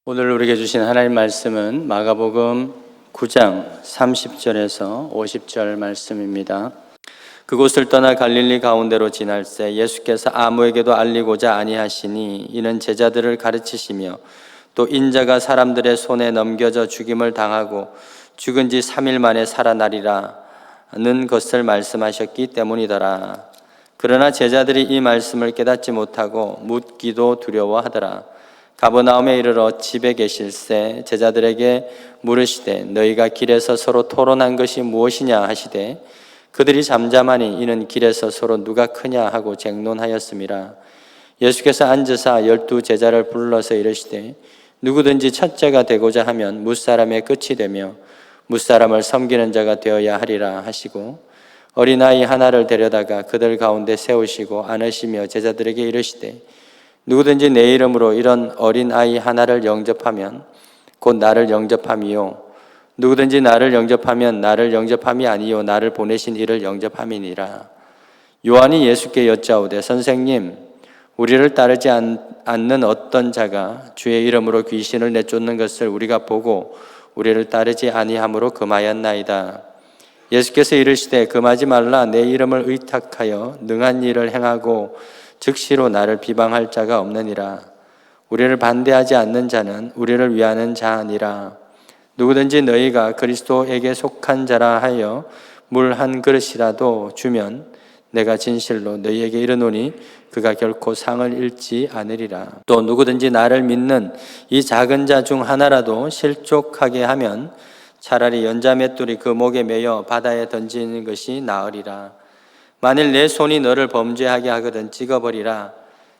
오늘 우리에게 주신 하나님 말씀은 마가복음 9장 30절에서 50절 말씀입니다. 그곳을 떠나 갈릴리 가운데로 지날새 예수께서 아무에게도 알리고자 아니하시니 이는 제자들을 가르치시며 또 인자가 사람들의 손에 넘겨져 죽임을 당하고 죽은 지 3일 만에 살아나리라는 것을 말씀하셨기 때문이더라. 그러나 제자들이 이 말씀을 깨닫지 못하고 묻기도 두려워하더라. 가버나움에 이르러 집에 계실새 제자들에게 물으시되 너희가 길에서 서로 토론한 것이 무엇이냐 하시되 그들이 잠잠하니 이는 길에서 서로 누가 크냐 하고 쟁론하였음이라. 예수께서 앉으사 12 제자를 불러서 이르시되 누구든지 첫째가 되고자 하면 뭇사람의 끝이 되며 뭇사람을 섬기는 자가 되어야 하리라 하시고 어린아이 하나를 데려다가 그들 가운데 세우시고 안으시며 제자들에게 이르시되 누구든지 내 이름으로 이런 어린아이 하나를 영접하면 곧 나를 영접함이요 누구든지 나를 영접하면 나를 영접함이 아니요 나를 보내신 이를 영접함이니라. 요한이 예수께 여짜오되 선생님 우리를 따르지 않는 어떤 자가 주의 이름으로 귀신을 내쫓는 것을 우리가 보고 우리를 따르지 아니함으로 금하였나이다. 예수께서 이르시되 금하지 말라. 내 이름을 의탁하여 능한 일을 행하고 즉시로 나를 비방할 자가 없느니라. 우리를 반대하지 않는 자는 우리를 위하는 자니라. 누구든지 너희가 그리스도에게 속한 자라 하여 물 한 그릇이라도 주면 내가 진실로 너희에게 이르노니 그가 결코 상을 잃지 않으리라. 또 누구든지 나를 믿는 이 작은 자 중 하나라도 실족하게 하면 차라리 연자맷돌이 그 목에 매여 바다에 던지는 것이 나으리라. 만일 내 손이 너를 범죄하게 하거든 찍어버리라.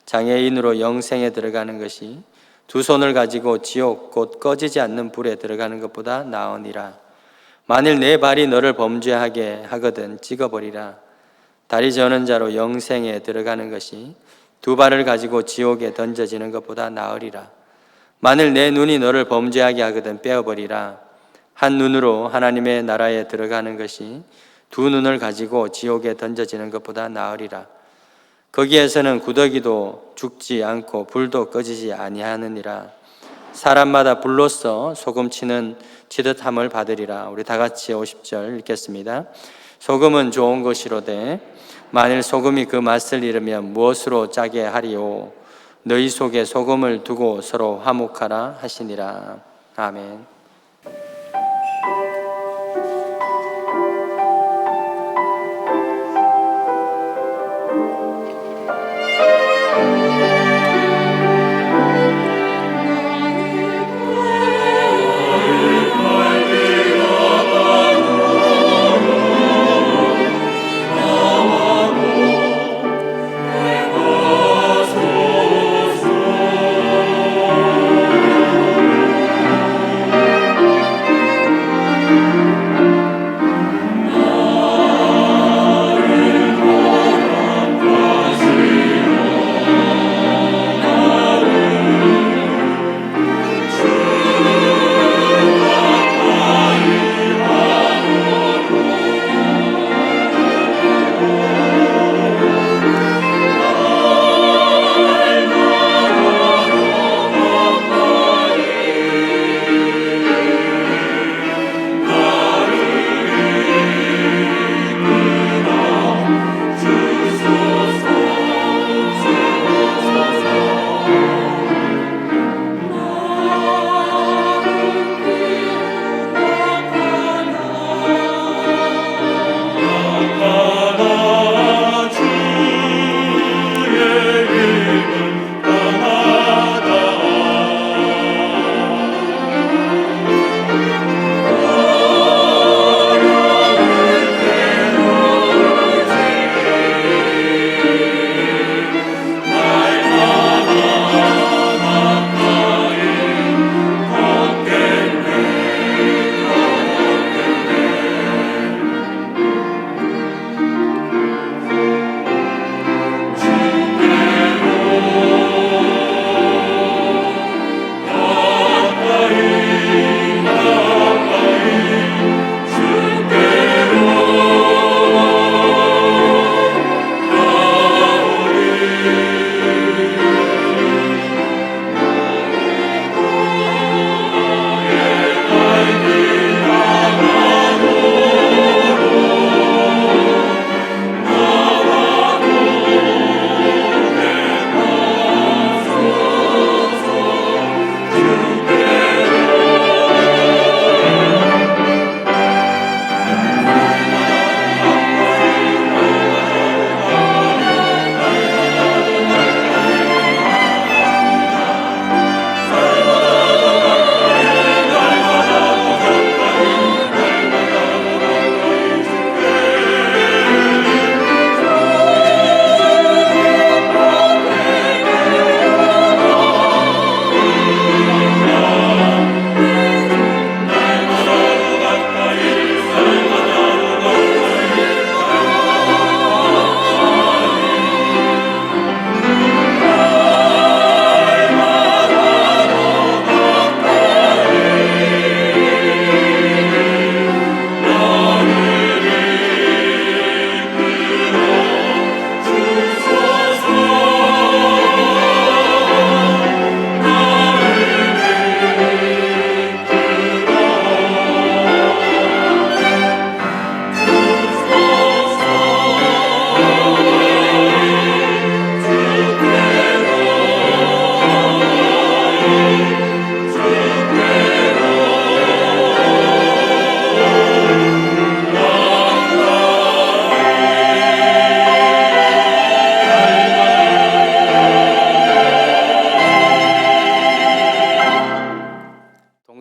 장애인으로 영생에 들어가는 것이 두 손을 가지고 지옥 곧 꺼지지 않는 불에 들어가는 것보다 나으니라. 만일 내 발이 너를 범죄하게 하거든 찍어버리라. 다리 저는 자로 영생에 들어가는 것이 두 발을 가지고 지옥에 던져지는 것보다 나으리라. 만일 내 눈이 너를 범죄하게 하거든 빼어버리라. 한 눈으로 하나님의 나라에 들어가는 것이 두 눈을 가지고 지옥에 던져지는 것보다 나으리라. 거기에서는 구더기도 죽지 않고 불도 꺼지지 아니하느니라. 사람마다 불로써 소금치는 치듯함을 받으리라. 우리 다 같이 50절 읽겠습니다. 소금은 좋은 것이로되 만일 소금이 그 맛을 잃으면 무엇으로 짜게 하리요. 너희 속에 소금을 두고 서로 화목하라 하시니라. 아멘.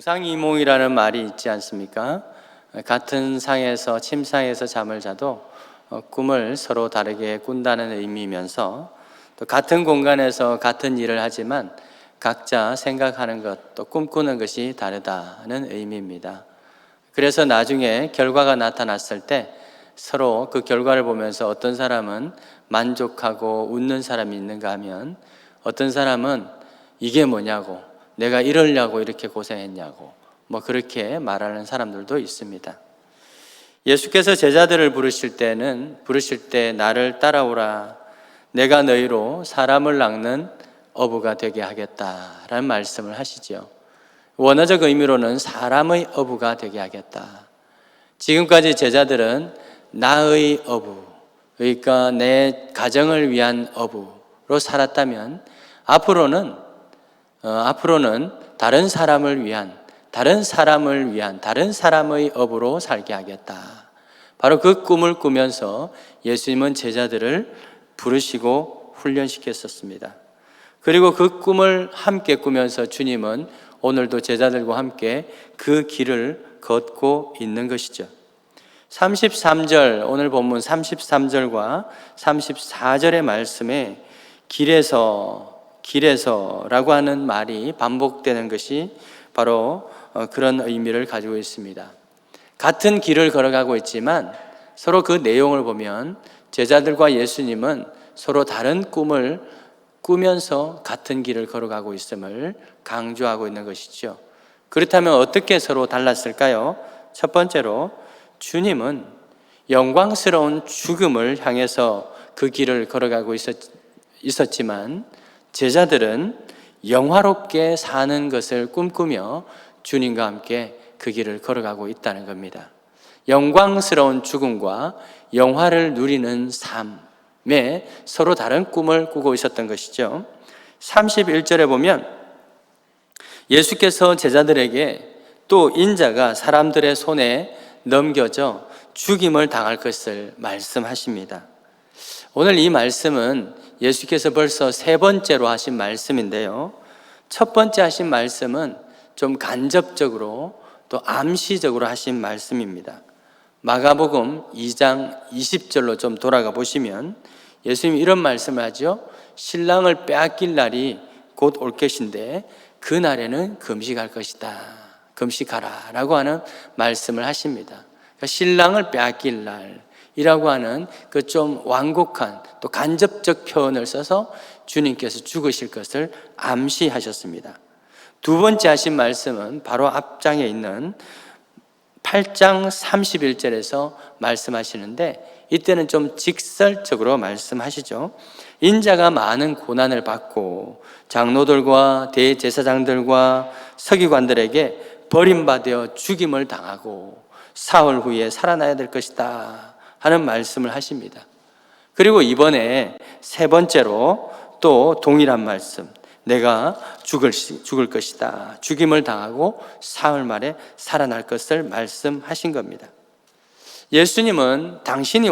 동상이몽이라는 말이 있지 않습니까? 같은 상에서 침상에서 잠을 자도 꿈을 서로 다르게 꾼다는 의미이면서 또 같은 공간에서 같은 일을 하지만 각자 생각하는 것, 또 꿈꾸는 것이 다르다는 의미입니다. 그래서 나중에 결과가 나타났을 때 서로 그 결과를 보면서 어떤 사람은 만족하고 웃는 사람이 있는가 하면 어떤 사람은 이게 뭐냐고, 내가 이러려고 이렇게 고생했냐고 그렇게 말하는 사람들도 있습니다. 예수께서 제자들을 부르실 때 나를 따라오라, 내가 너희로 사람을 낚는 어부가 되게 하겠다라는 말씀을 하시죠. 원어적 의미로는 사람의 어부가 되게 하겠다. 지금까지 제자들은 나의 어부, 그러니까 내 가정을 위한 어부로 살았다면 앞으로는 다른 사람을 위한, 다른 사람의 어부로 살게 하겠다. 바로 그 꿈을 꾸면서 예수님은 제자들을 부르시고 훈련시켰었습니다. 그리고 그 꿈을 함께 꾸면서 주님은 오늘도 제자들과 함께 그 길을 걷고 있는 것이죠. 33절, 오늘 본문 33절과 34절의 말씀에 길에서라고 하는 말이 반복되는 것이 바로 그런 의미를 가지고 있습니다. 같은 길을 걸어가고 있지만 서로 그 내용을 보면 제자들과 예수님은 서로 다른 꿈을 꾸면서 같은 길을 걸어가고 있음을 강조하고 있는 것이죠. 그렇다면 어떻게 서로 달랐을까요? 첫 번째로 주님은 영광스러운 죽음을 향해서 그 길을 걸어가고 있었지만 제자들은 영화롭게 사는 것을 꿈꾸며 주님과 함께 그 길을 걸어가고 있다는 겁니다. 영광스러운 죽음과 영화를 누리는 삶에 서로 다른 꿈을 꾸고 있었던 것이죠. 31절에 보면 예수께서 제자들에게 또 인자가 사람들의 손에 넘겨져 죽임을 당할 것을 말씀하십니다. 오늘 이 말씀은 예수께서 벌써 세 번째로 하신 말씀인데요, 첫 번째 하신 말씀은 좀 간접적으로 또 암시적으로 하신 말씀입니다. 마가복음 2장 20절로 좀 돌아가 보시면 예수님이 이런 말씀을 하죠. 신랑을 빼앗길 날이 곧 올 것인데 그 날에는 금식할 것이다, 금식하라 라고 하는 말씀을 하십니다. 그러니까 신랑을 빼앗길 날이라고 하는 그 좀 완곡한 또 간접적 표현을 써서 주님께서 죽으실 것을 암시하셨습니다. 두 번째 하신 말씀은 바로 앞장에 있는 8장 31절에서 말씀하시는데 이때는 좀 직설적으로 말씀하시죠. 인자가 많은 고난을 받고 장로들과 대제사장들과 서기관들에게 버림받아 죽임을 당하고 사흘 후에 살아나야 될 것이다 하는 말씀을 하십니다. 그리고 이번에 세 번째로 또 동일한 말씀, 내가 죽을 것이다, 죽임을 당하고 사흘 만에 살아날 것을 말씀하신 겁니다. 예수님은 당신이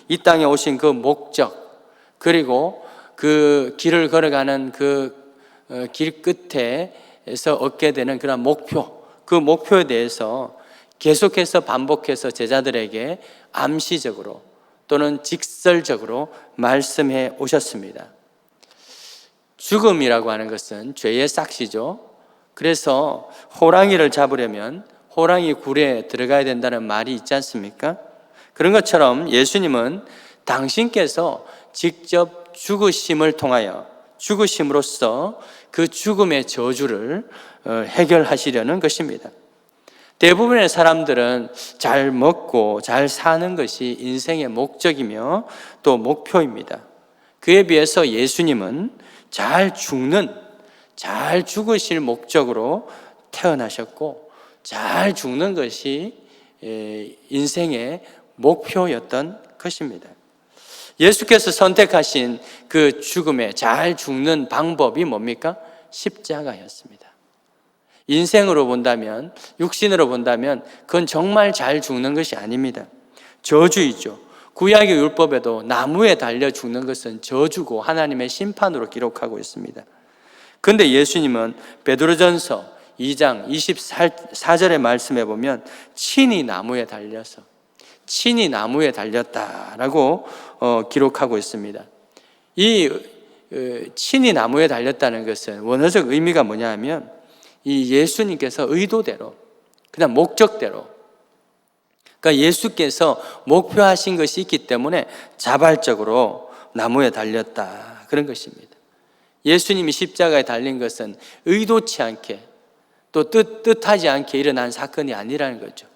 이 땅에 오신 그 목적, 그리고 그 길을 걸어가는 그 길 끝에서 얻게 되는 그런 목표, 그 목표에 대해서 계속해서 반복해서 제자들에게 암시적으로 또는 직설적으로 말씀해 오셨습니다. 죽음이라고 하는 것은 죄의 싹시죠. 그래서 호랑이를 잡으려면 호랑이 굴에 들어가야 된다는 말이 있지 않습니까? 그런 것처럼 예수님은 당신께서 직접 죽으심으로써 그 죽음의 저주를 해결하시려는 것입니다. 대부분의 사람들은 잘 먹고 잘 사는 것이 인생의 목적이며 또 목표입니다. 그에 비해서 예수님은 잘 죽으실 목적으로 태어나셨고 잘 죽는 것이 인생의 목표였던 것입니다. 예수께서 선택하신 그 죽음에 잘 죽는 방법이 뭡니까? 십자가였습니다. 인생으로 본다면, 육신으로 본다면 그건 정말 잘 죽는 것이 아닙니다. 저주이죠. 구약의 율법에도 나무에 달려 죽는 것은 저주고 하나님의 심판으로 기록하고 있습니다. 그런데 예수님은 베드로전서 2장 24절의 말씀에 보면 친히 나무에 달렸다라고 기록하고 있습니다. 이 친히 나무에 달렸다는 것은 원어적 의미가 뭐냐 하면 이 예수님께서 의도대로, 그냥 목적대로, 그러니까 예수께서 목표하신 것이 있기 때문에 자발적으로 나무에 달렸다, 그런 것입니다. 예수님이 십자가에 달린 것은 의도치 않게 또 뜻하지 않게 일어난 사건이 아니라는 거죠.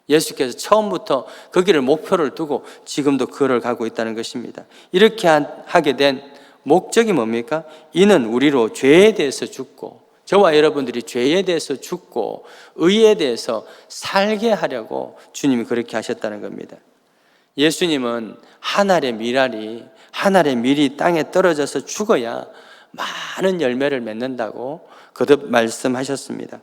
예수께서 처음부터 거기를 목표를 두고 지금도 그 길을 가고 있다는 것입니다. 이렇게 하게 된 목적이 뭡니까? 이는 우리로 죄에 대해서 죽고, 저와 여러분들이 죄에 대해서 죽고 의에 대해서 살게 하려고 주님이 그렇게 하셨다는 겁니다. 예수님은 한 알의 밀이 땅에 떨어져서 죽어야 많은 열매를 맺는다고 거듭 말씀하셨습니다.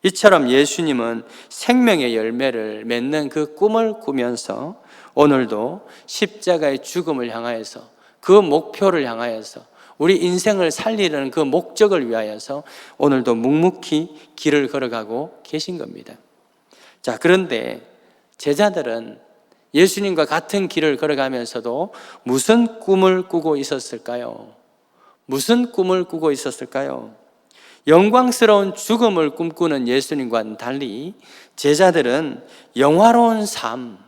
이처럼 예수님은 생명의 열매를 맺는 그 꿈을 꾸면서 오늘도 십자가의 죽음을 향하여서, 그 목표를 향하여서, 우리 인생을 살리려는 그 목적을 위하여서 오늘도 묵묵히 길을 걸어가고 계신 겁니다. 자, 그런데 제자들은 예수님과 같은 길을 걸어가면서도 무슨 꿈을 꾸고 있었을까요? 영광스러운 죽음을 꿈꾸는 예수님과는 달리 제자들은 영화로운 삶,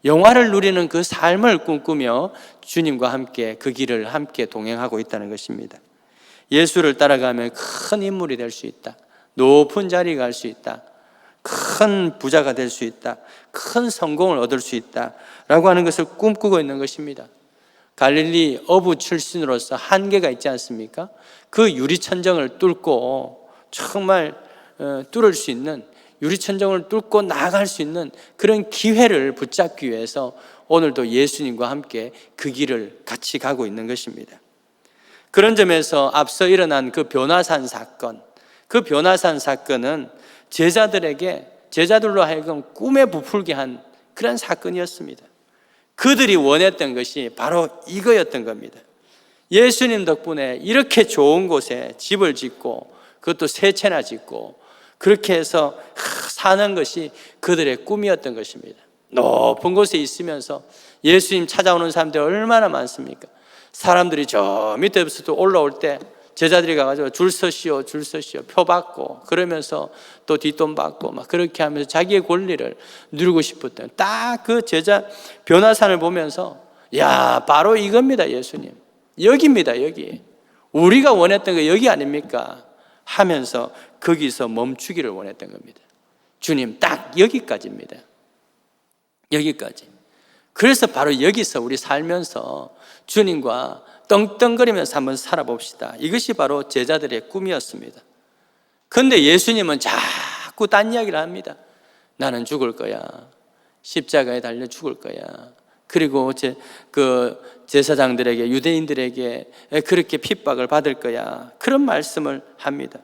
영화를 누리는 그 삶을 꿈꾸며 주님과 함께 그 길을 함께 동행하고 있다는 것입니다. 예수를 따라가면 큰 인물이 될 수 있다, 높은 자리에 갈 수 있다, 큰 부자가 될 수 있다, 큰 성공을 얻을 수 있다 라고 하는 것을 꿈꾸고 있는 것입니다. 갈릴리 어부 출신으로서 한계가 있지 않습니까? 그 유리천정을 뚫고 정말 뚫을 수 있는, 유리천정을 뚫고 나아갈 수 있는 그런 기회를 붙잡기 위해서 오늘도 예수님과 함께 그 길을 같이 가고 있는 것입니다. 그런 점에서 앞서 일어난 그 변화산 사건, 그 변화산 사건은 제자들로 하여금 꿈에 부풀게 한 그런 사건이었습니다. 그들이 원했던 것이 바로 이거였던 겁니다. 예수님 덕분에 이렇게 좋은 곳에 집을 짓고, 그것도 세 채나 짓고, 그렇게 해서 사는 것이 그들의 꿈이었던 것입니다. 높은 곳에 있으면서 예수님 찾아오는 사람들이 얼마나 많습니까? 사람들이 저 밑에부터 올라올 때 제자들이 가가지고 줄 서시오 표 받고, 그러면서 또 뒷돈 받고 막 그렇게 하면서 자기의 권리를 누리고 싶었던, 딱 그 제자 변화산을 보면서 야, 바로 이겁니다. 예수님 여기입니다. 여기 우리가 원했던 거 여기 아닙니까? 하면서 거기서 멈추기를 원했던 겁니다. 주님 딱 여기까지입니다. 여기까지. 그래서 바로 여기서 우리 살면서 주님과 떵떵거리면서 한번 살아봅시다. 이것이 바로 제자들의 꿈이었습니다. 그런데 예수님은 자꾸 딴 이야기를 합니다. 나는 죽을 거야, 십자가에 달려 죽을 거야, 그리고 제사장들에게, 유대인들에게 그렇게 핍박을 받을 거야, 그런 말씀을 합니다.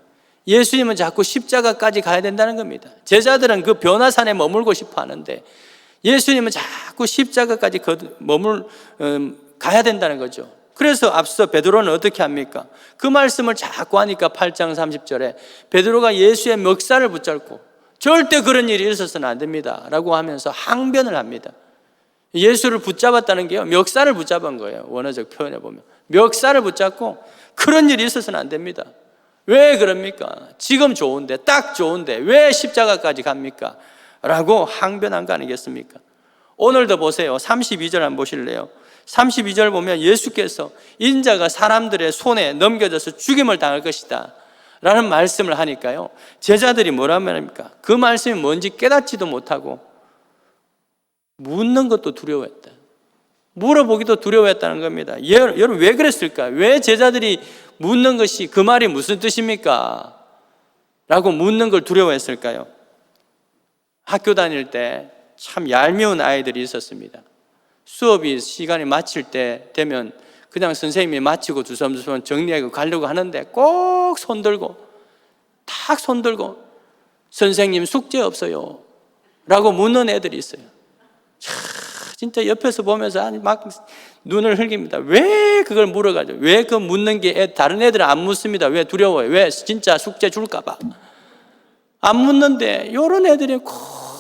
예수님은 자꾸 십자가까지 가야 된다는 겁니다. 제자들은 그 변화산에 머물고 싶어 하는데 예수님은 자꾸 십자가까지 가야 된다는 거죠. 그래서 앞서 베드로는 어떻게 합니까? 그 말씀을 자꾸 하니까 8장 30절에 베드로가 예수의 멱살을 붙잡고 절대 그런 일이 있어서는 안 됩니다 라고 하면서 항변을 합니다. 예수를 붙잡았다는 게요, 멱살을 붙잡은 거예요. 원어적 표현에 보면 멱살을 붙잡고 그런 일이 있어서는 안 됩니다. 왜 그럽니까? 지금 좋은데, 딱 좋은데 왜 십자가까지 갑니까? 라고 항변한 거 아니겠습니까? 오늘도 보세요. 32절 한번 보실래요? 32절 보면 예수께서 인자가 사람들의 손에 넘겨져서 죽임을 당할 것이다 라는 말씀을 하니까요, 제자들이 뭐라 말합니까? 그 말씀이 뭔지 깨닫지도 못하고 묻는 것도 두려워했다, 물어보기도 두려워했다는 겁니다. 여러분 왜 그랬을까? 왜 제자들이 묻는 것이 그 말이 무슨 뜻입니까? 라고 묻는 걸 두려워했을까요? 학교 다닐 때 참 얄미운 아이들이 있었습니다. 수업이 시간이 마칠 때 되면 그냥 선생님이 마치고 주섬주섬 정리하고 가려고 하는데 꼭 손들고 선생님 숙제 없어요 라고 묻는 애들이 있어요. 진짜 옆에서 보면서 막 눈을 흘깁니다. 왜 그걸 물어가지고, 왜 그 묻는 게 다른 애들은 안 묻습니다. 왜 두려워요? 왜 진짜 숙제 줄까 봐. 안 묻는데 이런 애들이 꼭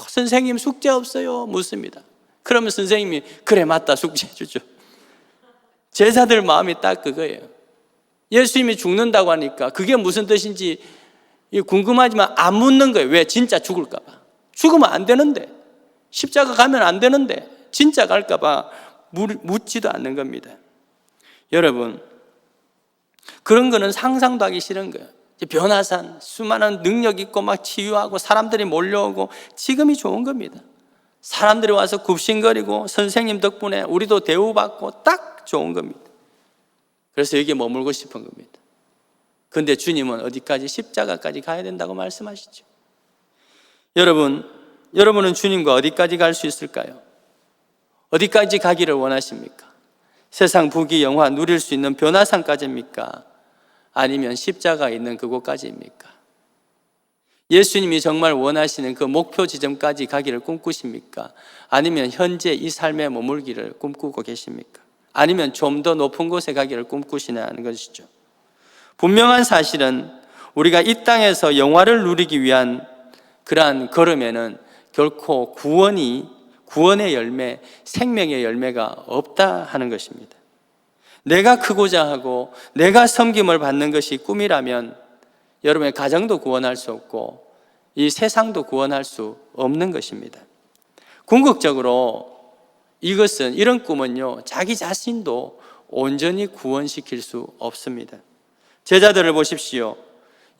선생님 숙제 없어요 묻습니다. 그러면 선생님이 그래 맞다 숙제해 주죠. 제자들 마음이 딱 그거예요. 예수님이 죽는다고 하니까 그게 무슨 뜻인지 궁금하지만 안 묻는 거예요. 왜? 진짜 죽을까 봐. 죽으면 안 되는데, 십자가 가면 안 되는데 진짜 갈까 봐 묻지도 않는 겁니다. 여러분, 그런 거는 상상도 하기 싫은 거예요. 변화산, 수많은 능력 있고 막 치유하고 사람들이 몰려오고 지금이 좋은 겁니다. 사람들이 와서 굽신거리고 선생님 덕분에 우리도 대우받고 딱 좋은 겁니다. 그래서 여기에 머물고 싶은 겁니다. 그런데 주님은 어디까지? 십자가까지 가야 된다고 말씀하시죠. 여러분은 주님과 어디까지 갈 수 있을까요? 어디까지 가기를 원하십니까? 세상 부귀 영화 누릴 수 있는 변화산까지입니까? 아니면 십자가에 있는 그곳까지입니까? 예수님이 정말 원하시는 그 목표 지점까지 가기를 꿈꾸십니까? 아니면 현재 이 삶에 머물기를 꿈꾸고 계십니까? 아니면 좀 더 높은 곳에 가기를 꿈꾸시냐는 것이죠. 분명한 사실은 우리가 이 땅에서 영화를 누리기 위한 그러한 걸음에는 결코 구원의 열매, 생명의 열매가 없다 하는 것입니다. 내가 크고자 하고 내가 섬김을 받는 것이 꿈이라면 여러분의 가정도 구원할 수 없고 이 세상도 구원할 수 없는 것입니다. 궁극적으로 이런 꿈은요, 자기 자신도 온전히 구원시킬 수 없습니다. 제자들을 보십시오.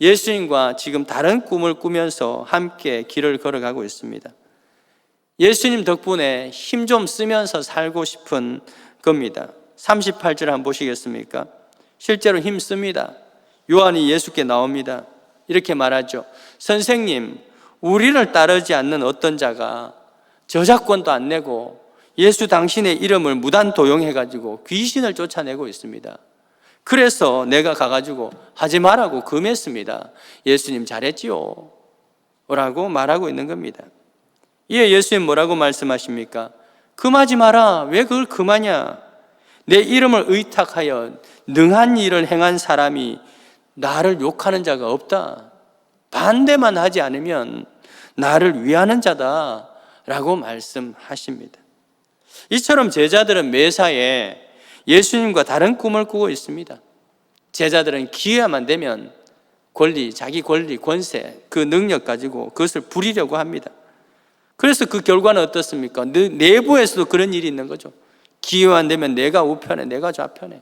예수님과 지금 다른 꿈을 꾸면서 함께 길을 걸어가고 있습니다. 예수님 덕분에 힘 좀 쓰면서 살고 싶은 겁니다. 38절 한번 보시겠습니까? 실제로 힘 씁니다. 요한이 예수께 나옵니다. 이렇게 말하죠. 선생님, 우리를 따르지 않는 어떤 자가 저작권도 안 내고 예수 당신의 이름을 무단 도용해가지고 귀신을 쫓아내고 있습니다. 그래서 내가 가가지고 하지 말라고 금했습니다. 예수님 잘했지요 라고 말하고 있는 겁니다. 이에 예수님 뭐라고 말씀하십니까? 금하지 마라. 왜 그걸 금하냐? 내 이름을 의탁하여 능한 일을 행한 사람이 나를 욕하는 자가 없다. 반대만 하지 않으면 나를 위하는 자다 라고 말씀하십니다. 이처럼 제자들은 매사에 예수님과 다른 꿈을 꾸고 있습니다. 제자들은 기회만 되면 자기 권리, 권세, 그 능력 가지고 그것을 부리려고 합니다. 그래서 그 결과는 어떻습니까? 내부에서도 그런 일이 있는 거죠. 기회만 되면 내가 우편에, 내가 좌편에,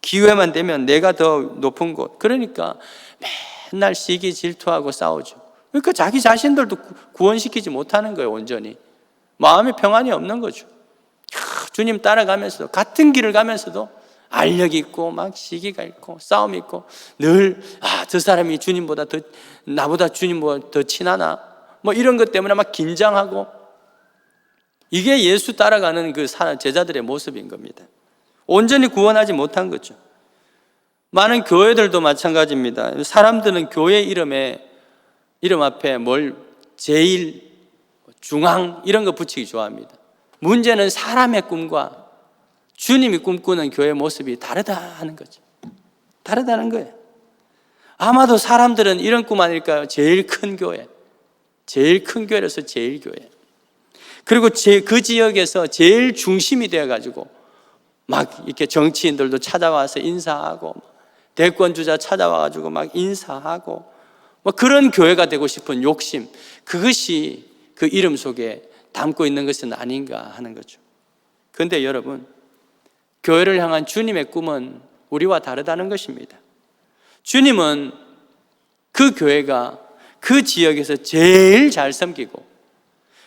기회만 되면 내가 더 높은 곳. 그러니까 맨날 시기 질투하고 싸우죠. 그러니까 자기 자신들도 구원시키지 못하는 거예요. 온전히 마음의 평안이 없는 거죠. 주님 따라가면서도, 같은 길을 가면서도 알력이 있고 막 시기가 있고 싸움이 있고 늘 저 사람이 나보다 주님보다 더 친하나 뭐 이런 것 때문에 막 긴장하고, 이게 예수 따라가는 그 제자들의 모습인 겁니다. 온전히 구원하지 못한 거죠. 많은 교회들도 마찬가지입니다. 사람들은 교회 이름 앞에 제일, 중앙 이런 거 붙이기 좋아합니다. 문제는 사람의 꿈과 주님이 꿈꾸는 교회의 모습이 다르다는 거죠. 다르다는 거예요. 아마도 사람들은 이런 꿈 아닐까요? 제일 큰 교회, 제일 큰 교회로서 제일 교회, 그리고 그 지역에서 제일 중심이 되어가지고 막 이렇게 정치인들도 찾아와서 인사하고 대권주자 찾아와가지고 막 인사하고 뭐 그런 교회가 되고 싶은 욕심, 그것이 그 이름 속에 담고 있는 것은 아닌가 하는 거죠. 그런데 여러분, 교회를 향한 주님의 꿈은 우리와 다르다는 것입니다. 주님은 그 교회가 그 지역에서 제일 잘 섬기고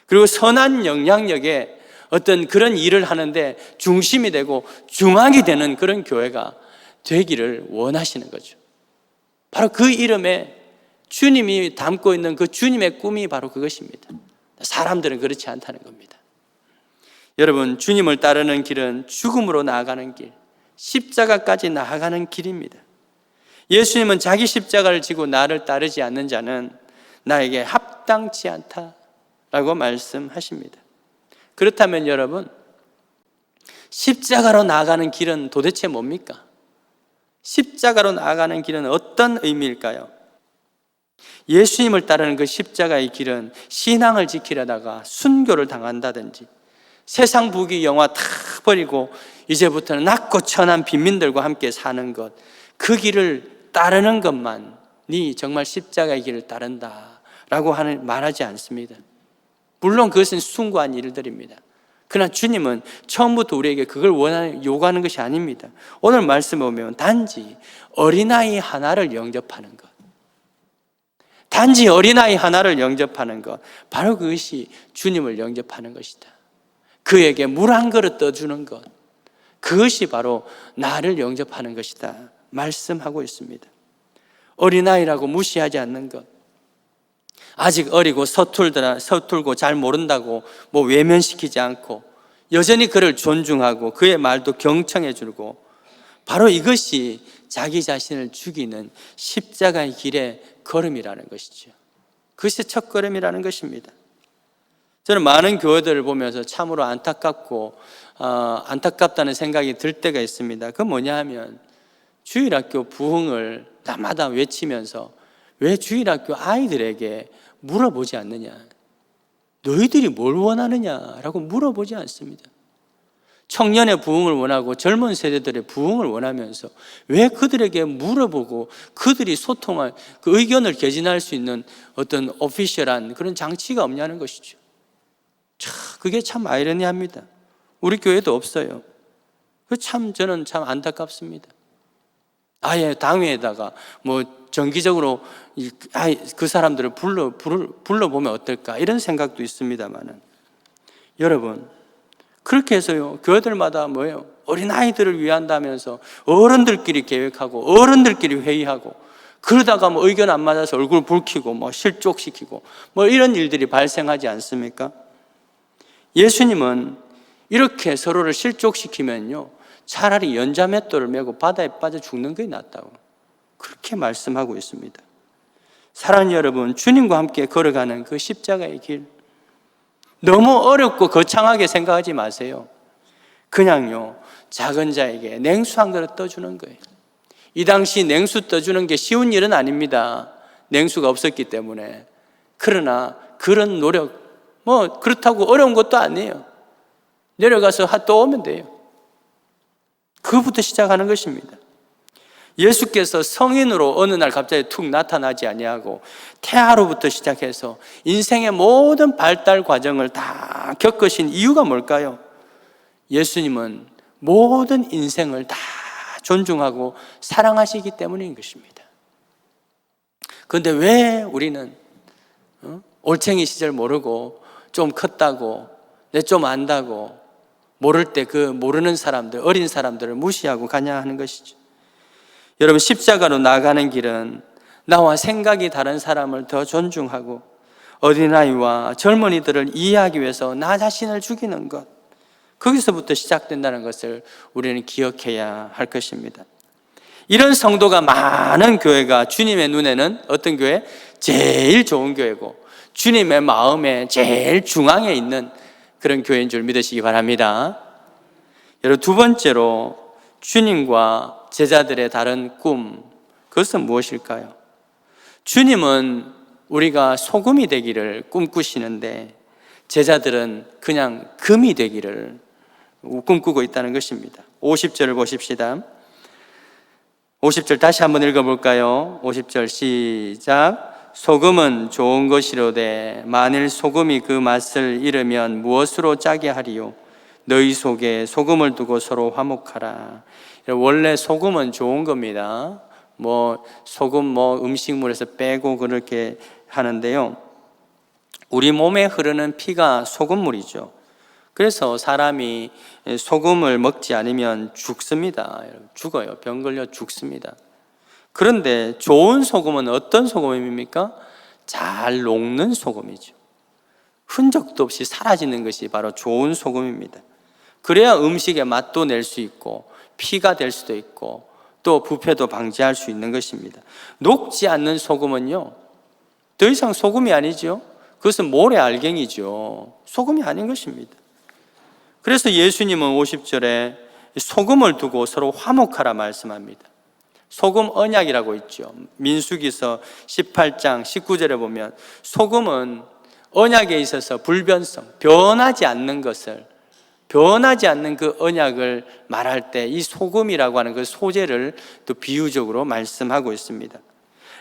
그리고 선한 영향력에 어떤 그런 일을 하는데 중심이 되고 중앙이 되는 그런 교회가 되기를 원하시는 거죠. 바로 그 이름에 주님이 담고 있는 그 주님의 꿈이 바로 그것입니다. 사람들은 그렇지 않다는 겁니다. 여러분, 주님을 따르는 길은 죽음으로 나아가는 길, 십자가까지 나아가는 길입니다. 예수님은 자기 십자가를 지고 나를 따르지 않는 자는 나에게 합당치 않다라고 말씀하십니다. 그렇다면 여러분, 십자가로 나아가는 길은 도대체 뭡니까? 십자가로 나아가는 길은 어떤 의미일까요? 예수님을 따르는 그 십자가의 길은 신앙을 지키려다가 순교를 당한다든지 세상 부귀 영화 다 버리고 이제부터는 낮고 천한 빈민들과 함께 사는 것, 그 길을 따르는 것만이 정말 십자가의 길을 따른다 라고 말하지 않습니다. 물론 그것은 숭고한 일들입니다. 그러나 주님은 처음부터 우리에게 그걸 요구하는 것이 아닙니다. 오늘 말씀 보면 단지 어린아이 하나를 영접하는 것, 단지 어린아이 하나를 영접하는 것, 바로 그것이 주님을 영접하는 것이다. 그에게 물 한 그릇 떠주는 것, 그것이 바로 나를 영접하는 것이다 말씀하고 있습니다. 어린아이라고 무시하지 않는 것, 아직 어리고 서툴고 잘 모른다고 외면시키지 않고 여전히 그를 존중하고 그의 말도 경청해 주고, 바로 이것이 자기 자신을 죽이는 십자가의 길의 걸음이라는 것이죠. 그것이 첫 걸음이라는 것입니다. 저는 많은 교회들을 보면서 참으로 안타깝다는 생각이 들 때가 있습니다. 그건 뭐냐 하면 주일학교 부흥을 날마다 외치면서 왜 주일학교 아이들에게 물어보지 않느냐, 너희들이 뭘 원하느냐라고 물어보지 않습니다. 청년의 부흥을 원하고 젊은 세대들의 부흥을 원하면서 왜 그들에게 물어보고 그들이 소통할, 그 의견을 개진할 수 있는 어떤 오피셜한 그런 장치가 없냐는 것이죠. 그게 참 아이러니합니다. 우리 교회도 없어요. 저는 참 안타깝습니다. 아예 당회에다가 정기적으로 그 사람들을 불러보면 어떨까 이런 생각도 있습니다만은, 여러분 그렇게 해서요 교회들마다 어린아이들을 위한다면서 어른들끼리 계획하고 어른들끼리 회의하고, 그러다가 의견 안 맞아서 얼굴 붉히고 실족시키고 이런 일들이 발생하지 않습니까? 예수님은 이렇게 서로를 실족시키면요 차라리 연자맷돌을 메고 바다에 빠져 죽는 게 낫다고 그렇게 말씀하고 있습니다. 사랑하는 여러분, 주님과 함께 걸어가는 그 십자가의 길, 너무 어렵고 거창하게 생각하지 마세요. 그냥요 작은 자에게 냉수 한 그릇 떠주는 거예요. 이 당시 냉수 떠주는 게 쉬운 일은 아닙니다. 냉수가 없었기 때문에. 그러나 그런 노력, 그렇다고 어려운 것도 아니에요. 내려가서 또 오면 돼요. 그것부터 시작하는 것입니다. 예수께서 성인으로 어느 날 갑자기 툭 나타나지 아니하고 태아로부터 시작해서 인생의 모든 발달 과정을 다 겪으신 이유가 뭘까요? 예수님은 모든 인생을 다 존중하고 사랑하시기 때문인 것입니다. 그런데 왜 우리는 올챙이 시절 모르고 좀 컸다고, 내 좀 안다고 모를 때 그 모르는 사람들, 어린 사람들을 무시하고 가냐 하는 것이죠. 여러분, 십자가로 나가는 길은 나와 생각이 다른 사람을 더 존중하고 어린아이와 젊은이들을 이해하기 위해서 나 자신을 죽이는 것, 거기서부터 시작된다는 것을 우리는 기억해야 할 것입니다. 이런 성도가 많은 교회가 주님의 눈에는 어떤 교회? 제일 좋은 교회고 주님의 마음에 제일 중앙에 있는 그런 교회인 줄 믿으시기 바랍니다. 여러분, 두 번째로 주님과 제자들의 다른 꿈, 그것은 무엇일까요? 주님은 우리가 소금이 되기를 꿈꾸시는데 제자들은 그냥 금이 되기를 꿈꾸고 있다는 것입니다. 50절을 보십시다. 50절 다시 한번 읽어볼까요? 50절 시작. 소금은 좋은 것이로되 만일 소금이 그 맛을 잃으면 무엇으로 짜게 하리요? 너희 속에 소금을 두고 서로 화목하라. 원래 소금은 좋은 겁니다. 소금 음식물에서 빼고 그렇게 하는데요, 우리 몸에 흐르는 피가 소금물이죠. 그래서 사람이 소금을 먹지 않으면 죽습니다. 죽어요. 병 걸려 죽습니다. 그런데 좋은 소금은 어떤 소금입니까? 잘 녹는 소금이죠. 흔적도 없이 사라지는 것이 바로 좋은 소금입니다. 그래야 음식의 맛도 낼 수 있고 피가 될 수도 있고 또 부패도 방지할 수 있는 것입니다. 녹지 않는 소금은요 더 이상 소금이 아니죠. 그것은 모래알갱이죠. 소금이 아닌 것입니다. 그래서 예수님은 50절에 소금을 두고 서로 화목하라 말씀합니다. 소금 언약이라고 있죠. 민수기서 18장 19절에 보면 소금은 언약에 있어서 불변성, 변하지 않는 그 언약을 말할 때 이 소금이라고 하는 그 소재를 또 비유적으로 말씀하고 있습니다.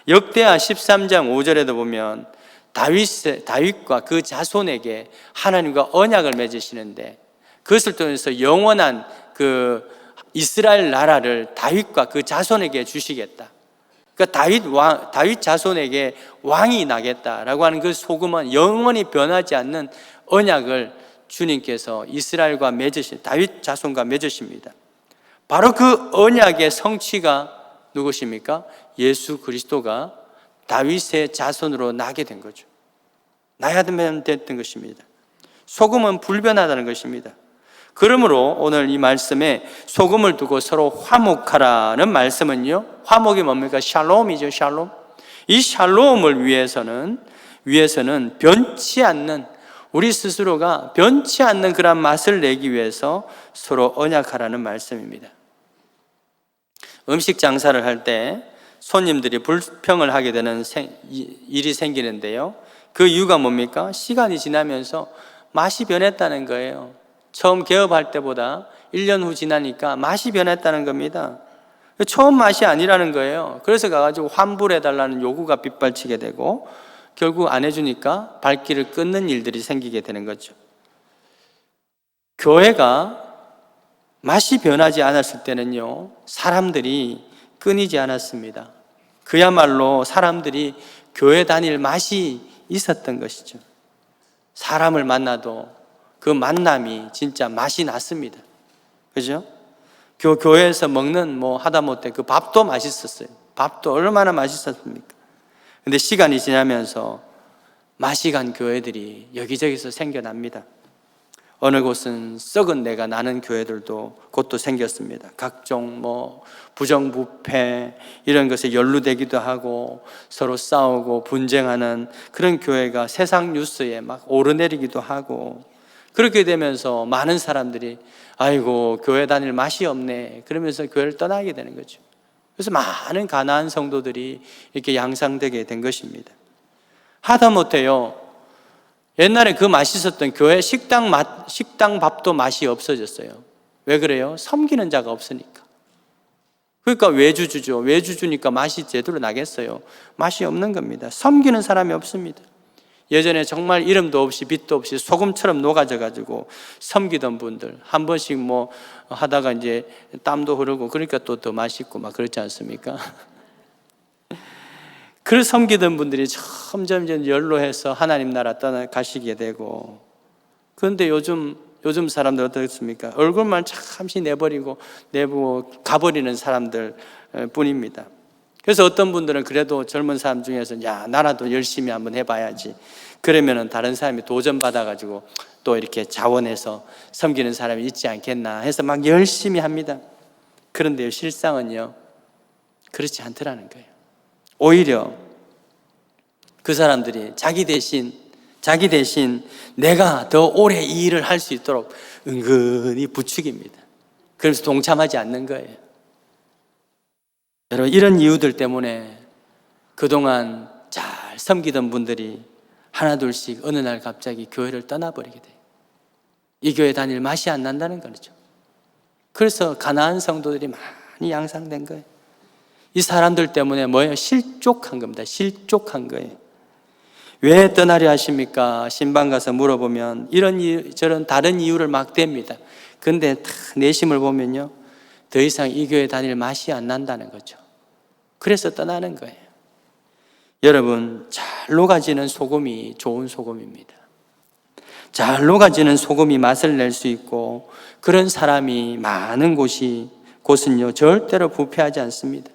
역대하 13장 5절에도 보면 다윗과 그 자손에게 하나님과 언약을 맺으시는데 그것을 통해서 영원한 그 이스라엘 나라를 다윗과 그 자손에게 주시겠다. 그러니까 다윗 자손에게 왕이 나겠다라고 하는 그 소금은 영원히 변하지 않는 언약을 주님께서 이스라엘과 다윗 자손과 맺으십니다. 바로 그 언약의 성취가 누구십니까? 예수 그리스도가 다윗의 자손으로 나게 된 거죠. 나야만 됐던 것입니다. 소금은 불변하다는 것입니다. 그러므로 오늘 이 말씀에 소금을 두고 서로 화목하라는 말씀은요, 화목이 뭡니까? 샬롬이죠. 샬롬. 이 샬롬을 위해서는 변치 않는, 우리 스스로가 변치 않는 그런 맛을 내기 위해서 서로 언약하라는 말씀입니다. 음식 장사를 할 때 손님들이 불평을 하게 되는 일이 생기는데요, 그 이유가 뭡니까? 시간이 지나면서 맛이 변했다는 거예요. 처음 개업할 때보다 1년 후 지나니까 맛이 변했다는 겁니다. 처음 맛이 아니라는 거예요. 그래서 가가지고 환불해달라는 요구가 빗발치게 되고 결국 안 해주니까 발길을 끊는 일들이 생기게 되는 거죠. 교회가 맛이 변하지 않았을 때는요, 사람들이 끊이지 않았습니다. 그야말로 사람들이 교회 다닐 맛이 있었던 것이죠. 사람을 만나도 그 만남이 진짜 맛이 났습니다. 그죠? 교회에서 먹는 하다못해 그 밥도 맛있었어요. 밥도 얼마나 맛있었습니까? 근데 시간이 지나면서 맛이 간 교회들이 여기저기서 생겨납니다. 어느 곳은 썩은 내가 나는 교회들도 곧또 생겼습니다. 각종 부정부패 이런 것에 연루되기도 하고 서로 싸우고 분쟁하는 그런 교회가 세상 뉴스에 막 오르내리기도 하고, 그렇게 되면서 많은 사람들이 아이고 교회 다닐 맛이 없네 그러면서 교회를 떠나게 되는 거죠. 그래서 많은 가나안 성도들이 이렇게 양상되게 된 것입니다. 하다못해요, 옛날에 그 맛있었던 교회 식당 밥도 맛이 없어졌어요. 왜 그래요? 섬기는 자가 없으니까. 그러니까 외주주죠. 외주주니까 맛이 제대로 나겠어요? 맛이 없는 겁니다. 섬기는 사람이 없습니다. 예전에 정말 이름도 없이 빛도 없이 소금처럼 녹아져가지고 섬기던 분들 한 번씩 하다가 이제 땀도 흐르고 그러니까 또 더 맛있고 막 그렇지 않습니까? 그 섬기던 분들이 점점 연로해서 하나님 나라 떠나가시게 되고, 그런데 요즘 사람들 어떻습니까? 얼굴만 잠시 내보고 가버리는 사람들 뿐입니다. 그래서 어떤 분들은 그래도 젊은 사람 중에서 야 나라도 열심히 한번 해봐야지, 그러면은 다른 사람이 도전받아가지고 또 이렇게 자원해서 섬기는 사람이 있지 않겠나 해서 막 열심히 합니다. 그런데 실상은요 그렇지 않더라는 거예요. 오히려 그 사람들이 자기 대신 내가 더 오래 이 일을 할 수 있도록 은근히 부추깁니다. 그래서 동참하지 않는 거예요. 여러분, 이런 이유들 때문에 그동안 잘 섬기던 분들이 하나둘씩 어느 날 갑자기 교회를 떠나버리게 돼요. 이 교회 다닐 맛이 안 난다는 거죠. 그래서 가나안 성도들이 많이 양상된 거예요. 이 사람들 때문에 실족한 겁니다. 실족한 거예요. 왜 떠나려 하십니까? 신방 가서 물어보면 이런 이유, 저런 다른 이유를 막 댑니다. 근데 다 내심을 보면요, 더 이상 이 교회 다닐 맛이 안 난다는 거죠. 그래서 떠나는 거예요. 여러분, 잘 녹아지는 소금이 좋은 소금입니다. 잘 녹아지는 소금이 맛을 낼 수 있고, 그런 사람이 많은 곳은요 절대로 부패하지 않습니다.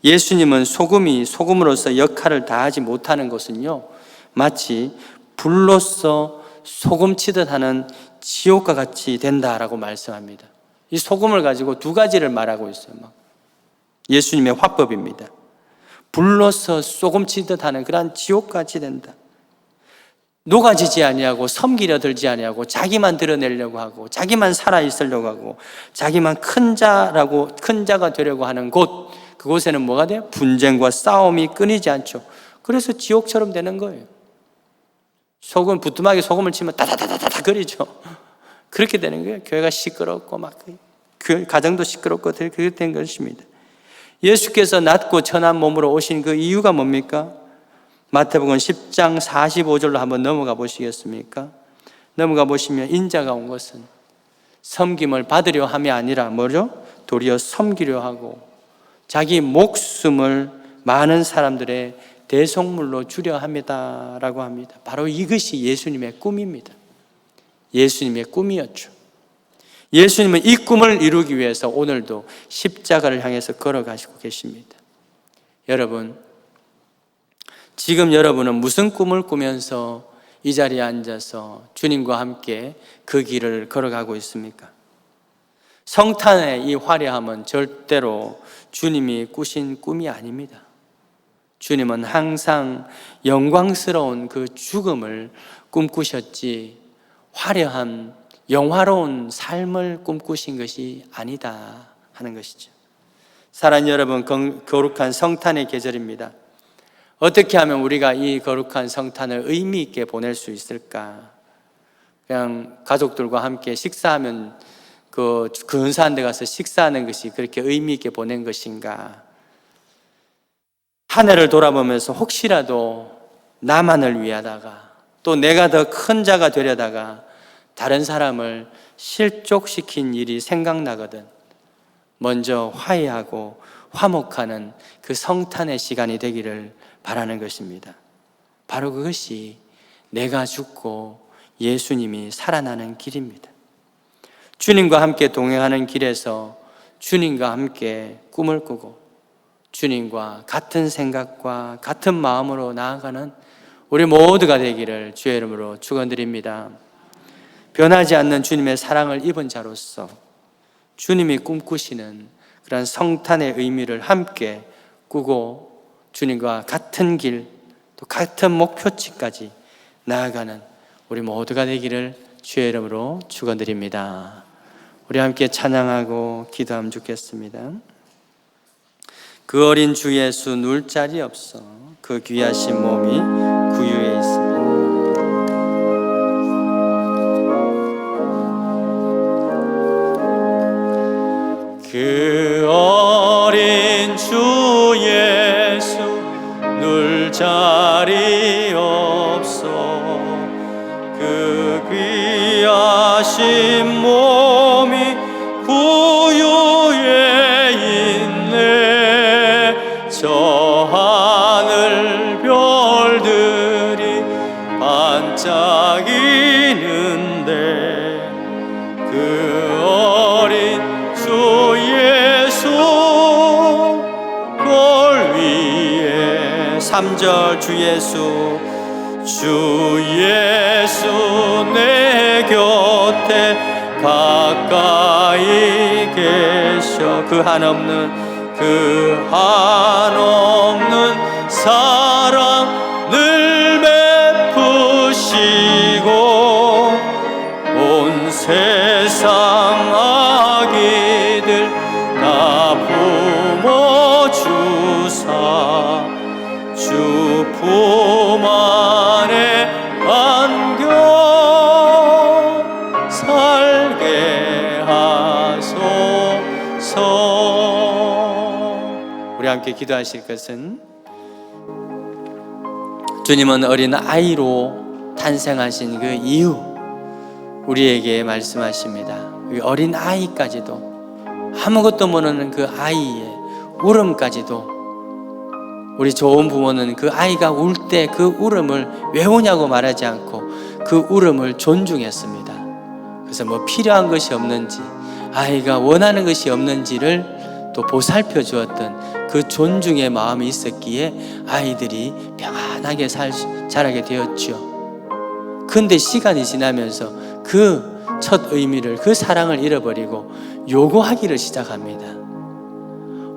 예수님은 소금으로서 역할을 다하지 못하는 것은요 마치 불로서 소금치듯 하는 지옥과 같이 된다라고 말씀합니다. 이 소금을 가지고 두 가지를 말하고 있어요. 예수님의 화법입니다. 불로서 소금치듯 하는 그러한 지옥같이 된다. 녹아지지 아니하고 섬기려 들지 아니하고 자기만 드러내려고 하고 자기만 살아있으려고 하고 자기만 큰 자가 되려고 하는 곳, 그곳에는 뭐가 돼요? 분쟁과 싸움이 끊이지 않죠. 그래서 지옥처럼 되는 거예요. 소금, 부뚜막에 소금을 치면 따다다다다 거리죠. 그렇게 되는 거예요. 교회가 시끄럽고 막 가정도 시끄럽고 그렇게 된 것입니다. 예수께서 낮고 천한 몸으로 오신 그 이유가 뭡니까? 마태복음 10장 45절로 한번 넘어가 보시겠습니까? 넘어가 보시면 인자가 온 것은 섬김을 받으려 함이 아니라 뭐죠? 도리어 섬기려 하고 자기 목숨을 많은 사람들의 대속물로 주려 합니다라고 합니다. 바로 이것이 예수님의 꿈입니다. 예수님의 꿈이었죠. 예수님은 이 꿈을 이루기 위해서 오늘도 십자가를 향해서 걸어가시고 계십니다. 여러분, 지금 여러분은 무슨 꿈을 꾸면서 이 자리에 앉아서 주님과 함께 그 길을 걸어가고 있습니까? 성탄의 이 화려함은 절대로 주님이 꾸신 꿈이 아닙니다. 주님은 항상 영광스러운 그 죽음을 꿈꾸셨지 화려한 영화로운 삶을 꿈꾸신 것이 아니다 하는 것이죠. 사랑하는 여러분, 거룩한 성탄의 계절입니다. 어떻게 하면 우리가 이 거룩한 성탄을 의미 있게 보낼 수 있을까? 그냥 가족들과 함께 식사하면 그 근사한 데 가서 식사하는 것이 그렇게 의미 있게 보낸 것인가? 한 해를 돌아보면서 혹시라도 나만을 위하다가 또 내가 더 큰 자가 되려다가 다른 사람을 실족시킨 일이 생각나거든 먼저 화해하고 화목하는 그 성탄의 시간이 되기를 바라는 것입니다. 바로 그것이 내가 죽고 예수님이 살아나는 길입니다. 주님과 함께 동행하는 길에서 주님과 함께 꿈을 꾸고 주님과 같은 생각과 같은 마음으로 나아가는 우리 모두가 되기를 주의 이름으로 축원드립니다. 변하지 않는 주님의 사랑을 입은 자로서 주님이 꿈꾸시는 그런 성탄의 의미를 함께 꾸고 주님과 같은 길, 또 같은 목표치까지 나아가는 우리 모두가 되기를 주의 이름으로 축원드립니다. 우리 함께 찬양하고 기도하면 좋겠습니다. 그 어린 주 예수 누울 자리 없어 그 귀하신 몸이 구유에 있습니다. 그 어린 주 예수 누울 자리 없어 그 귀하신 몸이 구유에 있네. 저 하늘 별들이 반짝이는데 그 어린 주 예수 골 위에 3절 주 예수 내 곁에 가까이 계셔 그 한없는 사랑을 베푸시고 온 세상 아기들 다 품어주사 주 품 안에 안겨 살게 하소서. 우리 함께 기도하실 것은 주님은 어린 아이로 탄생하신 그 이유 우리에게 말씀하십니다. 어린 아이까지도 아무것도 모르는 그 아이의 울음까지도 우리 좋은 부모는 그 아이가 울 때 그 울음을 왜 우냐고 말하지 않고 그 울음을 존중했습니다. 그래서 뭐 필요한 것이 없는지 아이가 원하는 것이 없는지를 또 보살펴 주었던 그 존중의 마음이 있었기에 아이들이 평안하게 자라게 되었죠. 그런데 시간이 지나면서 그 첫 의미를, 그 사랑을 잃어버리고 요구하기를 시작합니다.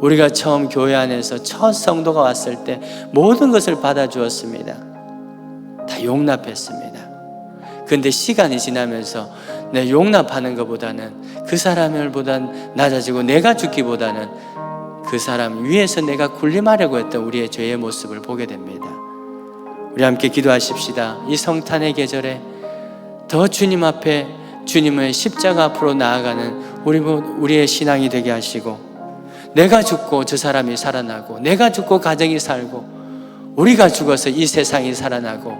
우리가 처음 교회 안에서 첫 성도가 왔을 때 모든 것을 받아주었습니다. 다 용납했습니다. 그런데 시간이 지나면서 내 용납하는 것보다는 그 사람을 보단 낮아지고 내가 죽기보다는 그 그 사람 위에서 내가 군림하려고 했던 우리의 죄의 모습을 보게 됩니다. 우리 함께 기도하십시다. 이 성탄의 계절에 더 주님 앞에 주님의 십자가 앞으로 나아가는 우리의 신앙이 되게 하시고, 내가 죽고 저 사람이 살아나고, 내가 죽고 가정이 살고, 우리가 죽어서 이 세상이 살아나고,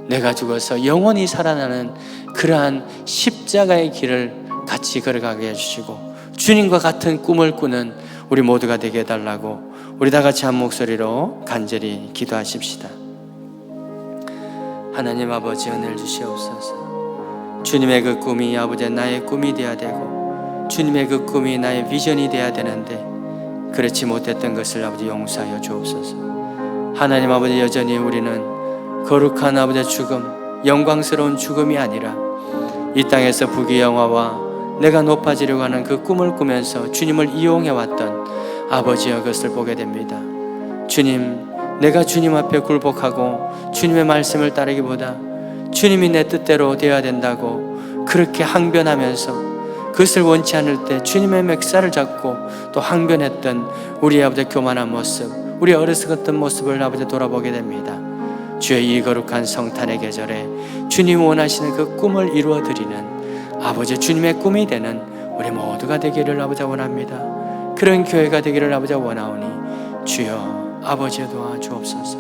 내가 죽어서 영원히 살아나는 그러한 십자가의 길을 같이 걸어가게 해주시고, 주님과 같은 꿈을 꾸는 우리 모두가 되게 해달라고 우리 다 같이 한 목소리로 간절히 기도하십시다. 하나님 아버지, 은혜를 주시옵소서. 주님의 그 꿈이 아버지 나의 꿈이 되어야 되고, 주님의 그 꿈이 나의 비전이 되어야 되는데 그렇지 못했던 것을 아버지 용서하여 주옵소서. 하나님 아버지, 여전히 우리는 거룩한 아버지 죽음, 영광스러운 죽음이 아니라 이 땅에서 부귀영화와 내가 높아지려고 하는 그 꿈을 꾸면서 주님을 이용해왔던 아버지의 것을 보게 됩니다. 주님, 내가 주님 앞에 굴복하고 주님의 말씀을 따르기보다 주님이 내 뜻대로 되어야 된다고 그렇게 항변하면서 그것을 원치 않을 때 주님의 멱살을 잡고 또 항변했던 우리 아버지 교만한 모습, 우리 어리석었던 모습을 아버지 돌아보게 됩니다. 주의 이 거룩한 성탄의 계절에 주님 원하시는 그 꿈을 이루어드리는 아버지 주님의 꿈이 되는 우리 모두가 되기를 아버지 원합니다. 그런 교회가 되기를 아버지 원하오니 주여 아버지 도와주옵소서.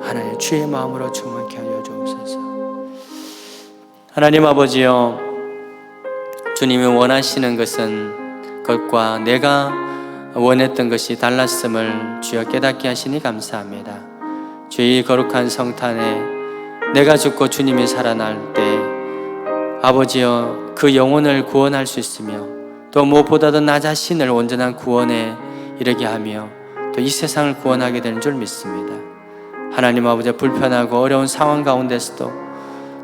하나님 주의 마음으로 충만케 하여 주옵소서. 하나님 아버지여, 주님이 원하시는 것은 것과 내가 원했던 것이 달랐음을 주여 깨닫게 하시니 감사합니다. 주의 거룩한 성탄에 내가 죽고 주님이 살아날 때 아버지여 그 영혼을 구원할 수 있으며 또 무엇보다도 나 자신을 온전한 구원에 이르게 하며 또 이 세상을 구원하게 되는 줄 믿습니다. 하나님 아버지, 불편하고 어려운 상황 가운데서도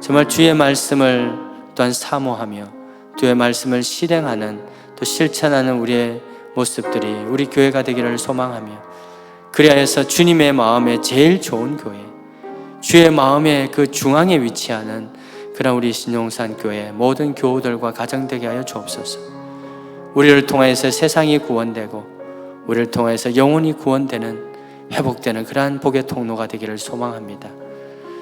정말 주의 말씀을 또한 사모하며 주의 말씀을 실행하는 또 실천하는 우리의 모습들이 우리 교회가 되기를 소망하며, 그리하여서 주님의 마음에 제일 좋은 교회, 주의 마음의 그 중앙에 위치하는 그런 우리 신용산 교회 모든 교우들과 가정 되게 하여 주옵소서. 우리를 통해서 세상이 구원되고 우리를 통해서 영혼이 구원되는, 회복되는 그러한 복의 통로가 되기를 소망합니다.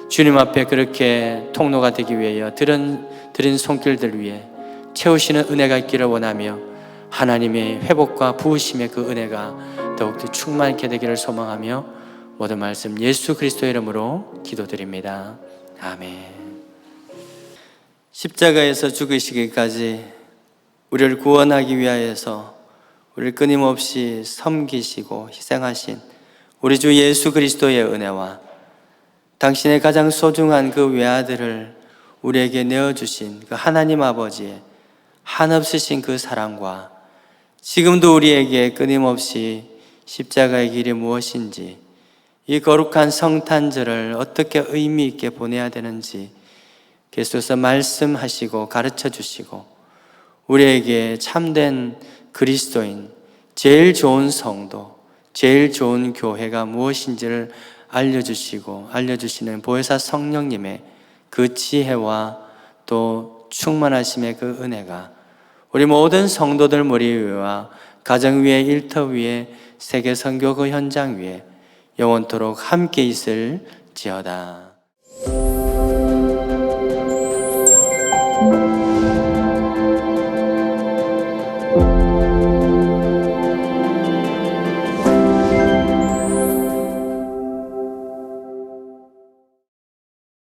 주님 앞에 그렇게 통로가 되기 위하여 드린 손길들 위해 채우시는 은혜가 있기를 원하며, 하나님의 회복과 부으심의 그 은혜가 더욱더 충만케 되기를 소망하며 모든 말씀 예수 그리스도의 이름으로 기도드립니다. 아멘. 십자가에서 죽으시기까지 우리를 구원하기 위하여서 우리를 끊임없이 섬기시고 희생하신 우리 주 예수 그리스도의 은혜와 당신의 가장 소중한 그 외아들을 우리에게 내어주신 그 하나님 아버지의 한없으신 그 사랑과 지금도 우리에게 끊임없이 십자가의 길이 무엇인지, 이 거룩한 성탄절을 어떻게 의미 있게 보내야 되는지 계속해서 말씀하시고 가르쳐 주시고 우리에게 참된 그리스도인, 제일 좋은 성도, 제일 좋은 교회가 무엇인지를 알려주시고 알려주시는 보혜사 성령님의 그 지혜와 또 충만하심의 그 은혜가 우리 모든 성도들 머리 위와 가정 위에, 일터 위에, 세계 선교 그 현장 위에 영원토록 함께 있을지어다.